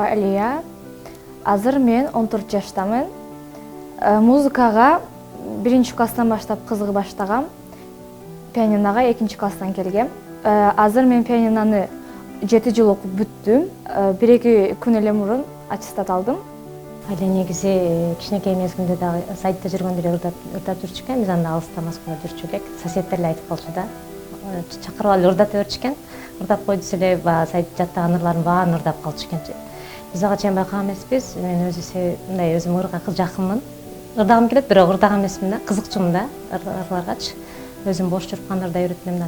Алия. Азыр мен 14 жаштамын. Музыкага 1-класстан баштап кызыгып баштагам. Пианиноға 2-класстан келгем. Азыр мен пианиноны 7 жыл окуп бүттүм. 1-2 күн эле мурун аттестат алдым. Али негизи кичинекей мезгилимде дагы сайтта жүргөндө эле ырдап жүрчү экен. Биз анда алыста Москвада жүрчү элек. Соседдер эле айтып калчу да. Чакырып алып ырдата берчү экен. Ырдап койдусу эле баягы сайт жаттаган ырларын баарын ырдап калчу экен. Биз ага чейин байкаган эмеспиз. Мен мындай өзүм ырга жакынмын. Ырдагым келет, бирок ырдаган эмесмин да. Кызыкчумун да ырларгачы. Өзүм бош жүрүп кандырда үйрөтмөм да.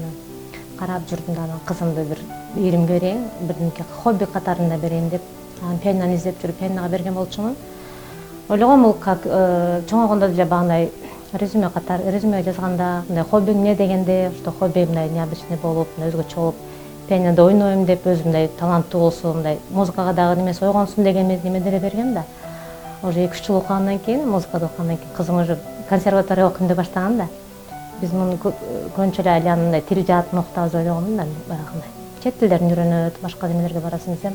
Карап жүрдүм да, кызымды бир ийримге берейин, бирдеке хобби катарында берейин деп, пианинону издеп жүрүп пианиноға берген болчумун. Ойлогом бул как чоңойгондо деле багындай резюме жазганда, мындай хоббиң эмне дегенде, что хобби мындай необычный болуп, өзгөчө болуп, пианинода ойнойм деп, өзүм мындай таланттуу болсо, мындай музыкага дагы немеси ойгонсун деген неме деле бергем да. Уже 2-3 жыл окугандан кийин, музыкада окугандан кийин кызым уже консерватория окуйм деп баштаган да. Биз муну көбүнчө эле Алиянын мындай тил жаатын окутабыз ойлогомун да, баягындай. Чет тилдерин үйрөнөт, башка немелерге барасың десем,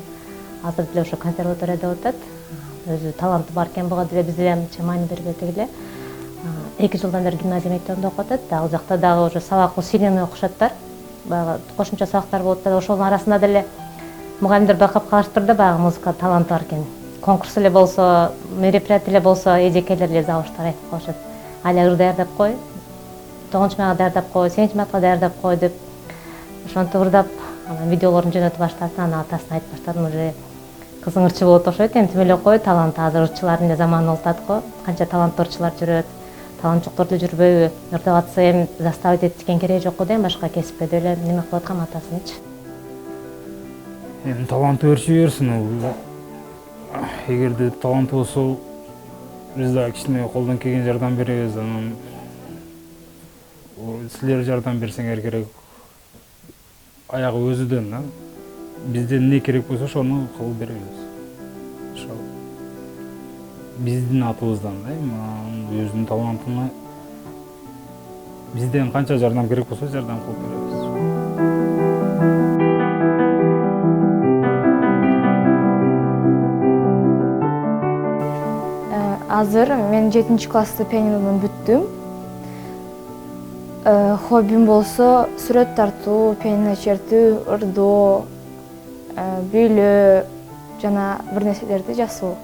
азыр деле ошо консерваторияда өтөт. Өзү таланты бар экен, буга деле биз деле маани бербедик эле. 2 жылдан бери гимназия мектебинде окуп атат. Ал жакта дагы уже сабак усиленный окушаттар. Баягы кошумча сабактар болот да, ошонун арасында деле мугалимдер байкап калышыптыр да, баягы музыка таланты бар экен. Конкурс эле болсо, мероприятие эле болсо, эжекелер эле завуштар айтып калышат. Алия ыр даярдап кой, 9-мага даярдап кой, 7-мага даярдап кой деп. Ошентип ырдап, анан видеолорун жөнөтүп баштадым, анан атасына айтып баштадым, уже кызың ырчы болот окшойт экен, тим эле кой, талант азыр ырчылардын эле заманы болуп атат го. Канча таланттуу ырчылар жүрөт, талант жоктор деле жүрбөйбү. Ырдап атса эми заставить эткен кереги жок го дейм, башка кесипке деле неме кылып аткам атасынычы. Эми таланты өршү берсин. Эгерде талант болсо, биз да кичине колдон келген жардам беребиз, анан силер жардам берсеңер керек. Аягы өзүдөн да. Бизден не керек болсо ошону кылып беребиз. Ошо биздин атыбыздан да, өзүнүн талантына бизден канча жардам керек болсо жардам кылып беребиз. Азыр мен 7-классты пианинодон бүттүм. Хоббим болсо сүрөт тартуу, пианино чертүү, ырдоо, бийлөө жана бир нерселерди жасоо.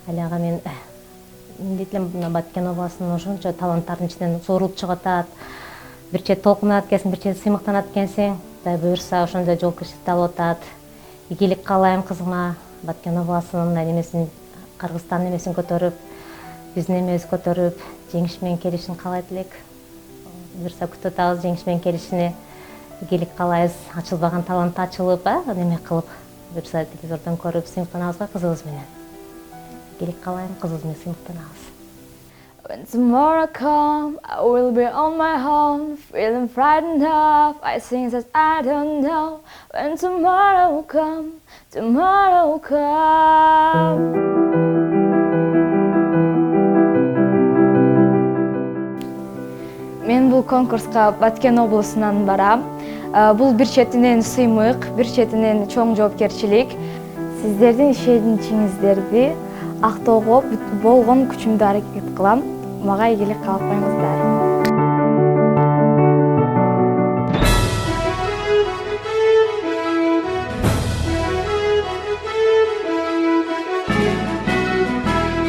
Алияга мен дейтилем Баткен областынын ошончо таланттардын ичинен суурулуп чыгып атат. Бир чет толкунат экенсиң, бир чет сыймыктанат экенсиң. Кудай буюрса ошондой жоопкерчиликти алып атат. Ийгилик каалайм кызыма. Баткен областынын немесин, Кыргызстан немесин көтөрүп, биздин эмебизди көтөрүп, жеңиш менен келишин каалайт элек. Буюрса күтүп атабыз жеңиш менен келишини. Ийгилик каалайбыз. Ачылбаган талант ачылып, неме кылып, буюрса телевизордон көрүп сыймыктанабыз го кызыбыз менен. Ийгилик каалайм, кызыбыз менен сыймыктанабыз. When tomorrow comes, I will be on my own, feeling frightened of things that I don't know. When tomorrow comes, tomorrow comes. Мен бул конкурска Баткен облусунан барам. Бул бир четинен сыймык, бир четинен чоң жоопкерчилик. Сиздердин ишенимиңиздерди актоого болгон күчүмдү аракет кылам. Мага ийгилик каалап коюңуздар.